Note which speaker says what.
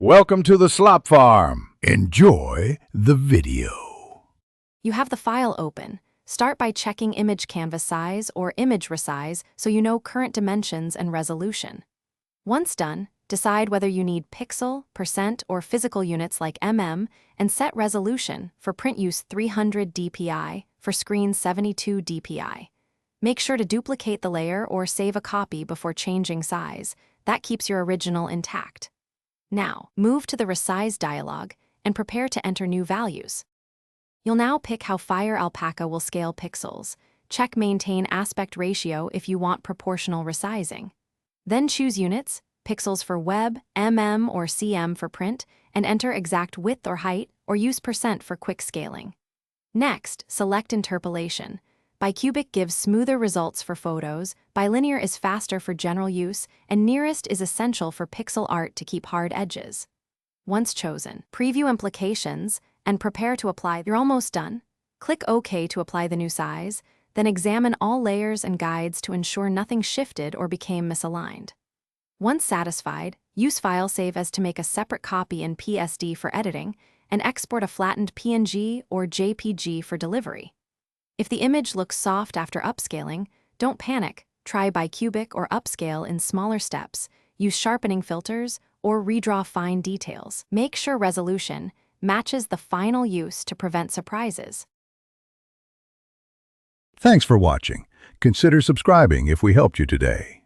Speaker 1: Welcome to the Slop Farm. Enjoy the video.
Speaker 2: You have the file open. Start by checking image canvas size or image resize so you know current dimensions and resolution. Once done, decide whether you need pixel, percent, or physical units like mm, and set resolution for print use 300 dpi, for screen 72 dpi. Make sure to duplicate the layer or save a copy before changing size. That keeps your original intact. Now, move to the Resize dialog and prepare to enter new values. You'll now pick how Firealpaca will scale pixels. Check Maintain Aspect Ratio if you want proportional resizing. Then choose units, pixels for web, mm or cm for print, and enter exact width or height, or use percent for quick scaling. Next, select Interpolation. Bicubic gives smoother results for photos, bilinear is faster for general use, and nearest is essential for pixel art to keep hard edges. Once chosen, preview implications and prepare to apply. You're almost done. Click OK to apply the new size, then examine all layers and guides to ensure nothing shifted or became misaligned. Once satisfied, use File Save as to make a separate copy in PSD for editing, and export a flattened PNG or JPG for delivery. If the image looks soft after upscaling, don't panic. Try bicubic or upscale in smaller steps, use sharpening filters, or redraw fine details. Make sure resolution matches the final use to prevent surprises.
Speaker 1: Thanks for watching. Consider subscribing if we helped you today.